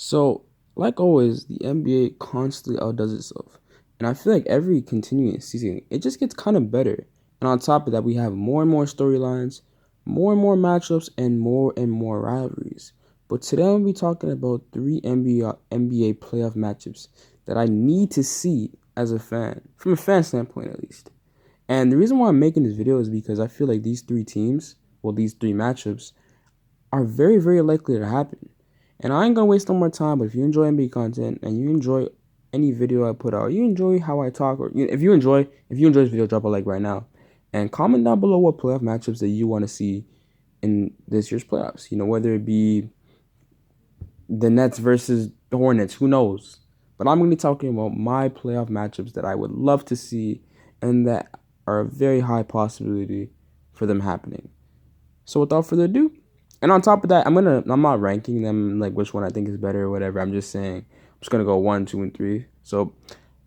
So, like always, the NBA constantly outdoes itself. And I feel like every continuing season, it just gets kind of better. And on top of that, we have more and more storylines, more and more matchups, and more rivalries. But today, I'm going to be talking about three NBA playoff matchups that I need to see as a fan, from a fan standpoint at least. And the reason why I'm making this video is because I feel like these three teams, well, these three matchups, are very, very likely to happen. And I ain't gonna waste no more time, but if you enjoy NBA content and you enjoy any video I put out, you enjoy how I talk, or if you enjoy this video, drop a like right now. And comment down below what playoff matchups that you want to see in this year's playoffs. Whether it be the Nets versus the Hornets, who knows? But I'm gonna be talking about my playoff matchups that I would love to see and that are a very high possibility for them happening. So without further ado, and on top of that, I'm not ranking them like which one I think is better or whatever. I'm just saying I'm just gonna go 1, 2, and 3. So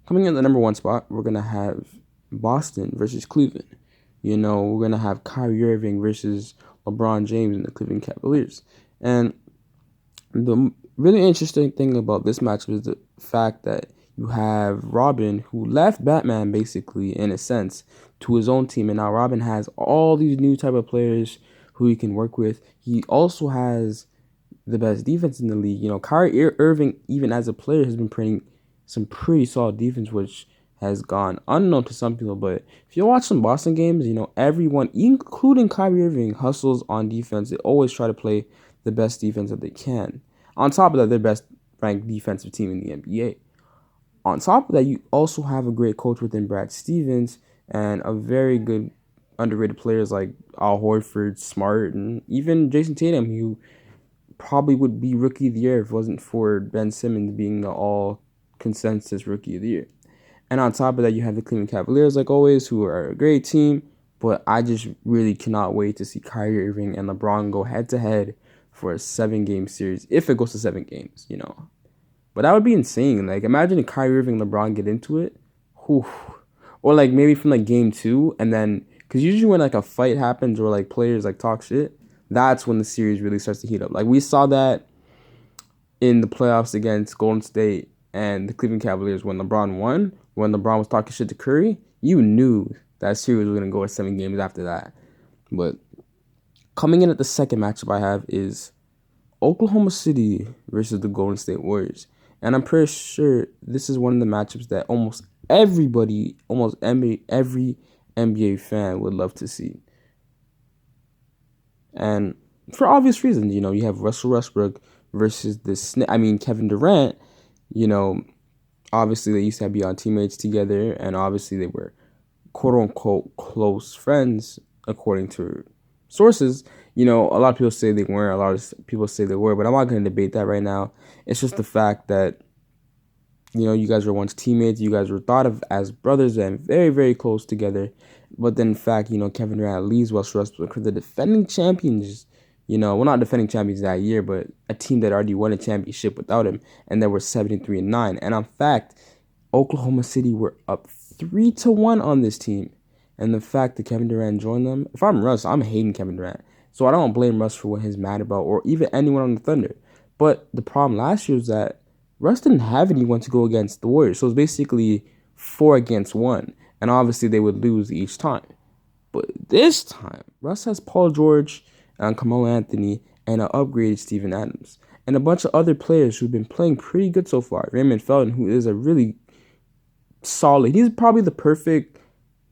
coming in the number one spot, we're gonna have Boston versus Cleveland. We're gonna have Kyrie Irving versus LeBron James and the Cleveland Cavaliers. And the really interesting thing about this matchup is the fact that you have Robin, who left Batman basically in a sense to his own team, and now Robin has all these new type of players who he can work with. He also has the best defense in the league. Kyrie Irving, even as a player, has been playing some pretty solid defense, which has gone unknown to some people. But if you watch some Boston games, everyone, including Kyrie Irving, hustles on defense. They always try to play the best defense that they can. On top of that, they're best ranked defensive team in the NBA. On top of that, you also have a great coach within Brad Stevens and a very good underrated players like Al Horford, Smart, and even Jason Tatum, who probably would be Rookie of the Year if it wasn't for Ben Simmons being the all consensus Rookie of the Year. And on top of that, you have the Cleveland Cavaliers, like always, who are a great team. But I just really cannot wait to see Kyrie Irving and LeBron go head to head for a 7-game series, if it goes to 7 games. But that would be insane. Like, imagine if Kyrie Irving and LeBron get into it. Whew. Or, like, maybe from, like, game 2, and then, because usually when, like, a fight happens or, like, players, like, talk shit, that's when the series really starts to heat up. Like, we saw that in the playoffs against Golden State and the Cleveland Cavaliers when LeBron won, when LeBron was talking shit to Curry. You knew that series was going to go at 7 games after that. But coming in at the second matchup I have is Oklahoma City versus the Golden State Warriors. And I'm pretty sure this is one of the matchups that almost every NBA fan would love to see. And for obvious reasons, you have Russell Westbrook versus Kevin Durant. Obviously they used to be on teammates together, and obviously they were quote unquote close friends according to sources. A lot of people say they weren't, a lot of people say they were, but I'm not going to debate that right now. It's just the fact that you guys were once teammates, you guys were thought of as brothers and very, very close together. But then in fact, Kevin Durant leaves Russell Westbrook for the defending champions. Well, not defending champions that year, but a team that already won a championship without him, and they were 73-9. And in fact, Oklahoma City were up 3-1 on this team. And the fact that Kevin Durant joined them, if I'm Russ, I'm hating Kevin Durant. So I don't blame Russ for what he's mad about, or even anyone on the Thunder. But the problem last year was that Russ didn't have anyone to go against the Warriors. So it's basically 4 against 1. And obviously they would lose each time. But this time, Russ has Paul George and Carmelo Anthony and an upgraded Steven Adams. And a bunch of other players who've been playing pretty good so far. Raymond Felton, who is a really solid. He's probably the perfect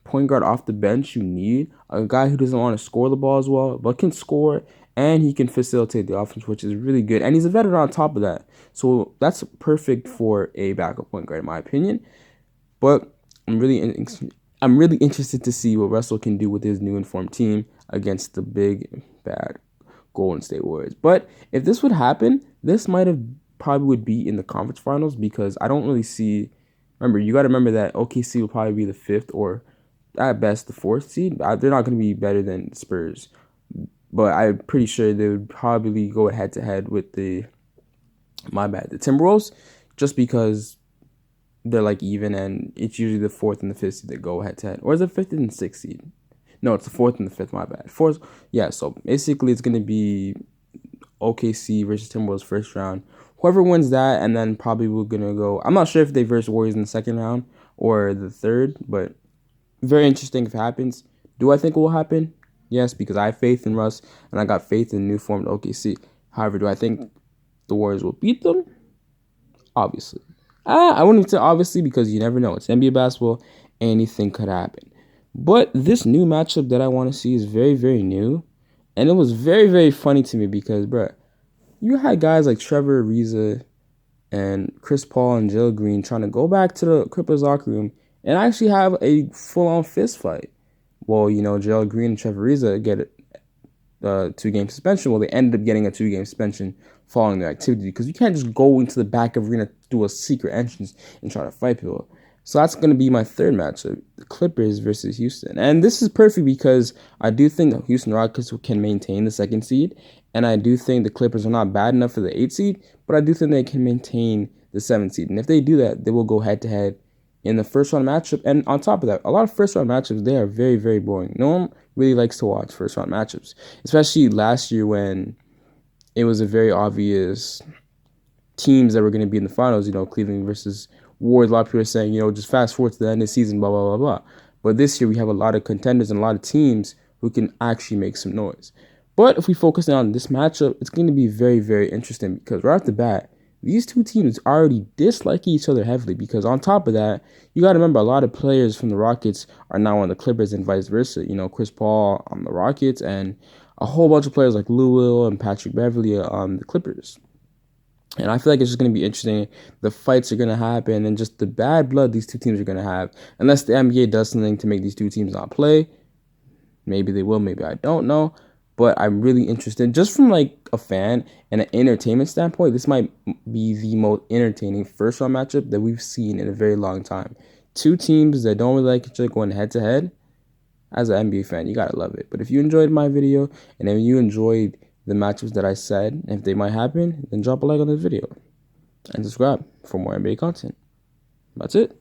point guard off the bench you need. A guy who doesn't want to score the ball as well, but can score, and he can facilitate the offense, which is really good. And he's a veteran on top of that. So that's perfect for a backup point guard, in my opinion. But I'm really interested to see what Russell can do with his new informed team against the big, bad Golden State Warriors. But if this would happen, this probably would be in the conference finals, because I don't really see. Remember, you got to remember that OKC will probably be the 5th or at best the 4th seed. They're not going to be better than the Spurs, but I'm pretty sure they would probably go head to head with the Timberwolves, just because they're like even, and it's usually the 4th and the 5th seed that go head to head, or is it 5th and 6th seed? No, it's the 4th and the 5th. My bad. 4th. Yeah. So basically, it's gonna be OKC versus Timberwolves first round. Whoever wins that, and then probably we're going to go. I'm not sure if they versus Warriors in the second round or the third, but very interesting if it happens. Do I think it will happen? Yes, because I have faith in Russ, and I got faith in new formed OKC. However, do I think the Warriors will beat them? Obviously. I wouldn't say obviously because you never know. It's NBA basketball. Anything could happen. But this new matchup that I want to see is very, very new. And it was very, very funny to me because, bruh, you had guys like Trevor Ariza and Chris Paul and Jill Green trying to go back to the Clippers locker room and actually have a full-on fist fight. Well, Jill Green and Trevor Ariza get a 2-game suspension. Well, they ended up getting a 2-game suspension following the activity because you can't just go into the back of arena, do a secret entrance, and try to fight people. So that's going to be my third matchup, the Clippers versus Houston. And this is perfect because I do think the Houston Rockets can maintain the 2nd seed, and I do think the Clippers are not bad enough for the 8th seed, but I do think they can maintain the 7th seed. And if they do that, they will go head-to-head in the first-round matchup. And on top of that, a lot of first-round matchups, they are very, very boring. No one really likes to watch first-round matchups, especially last year when it was a very obvious teams that were going to be in the finals, Cleveland versus Warriors. A lot of people are saying, just fast forward to the end of the season, blah, blah, blah, blah. But this year we have a lot of contenders and a lot of teams who can actually make some noise. But if we focus on this matchup, it's going to be very, very interesting because right off the bat, these two teams already dislike each other heavily because on top of that, you got to remember a lot of players from the Rockets are now on the Clippers and vice versa. Chris Paul on the Rockets and a whole bunch of players like Lou Will and Patrick Beverley on the Clippers. And I feel like it's just going to be interesting. The fights are going to happen and just the bad blood these two teams are going to have. Unless the NBA does something to make these two teams not play. Maybe they will, maybe I don't know. But I'm really interested. Just from like a fan and an entertainment standpoint, this might be the most entertaining first-round matchup that we've seen in a very long time. Two teams that don't really like each other going head-to-head. As an NBA fan, you got to love it. But if you enjoyed my video and if you enjoyed the matchups that I said, and if they might happen, then drop a like on this video and subscribe for more NBA content. That's it.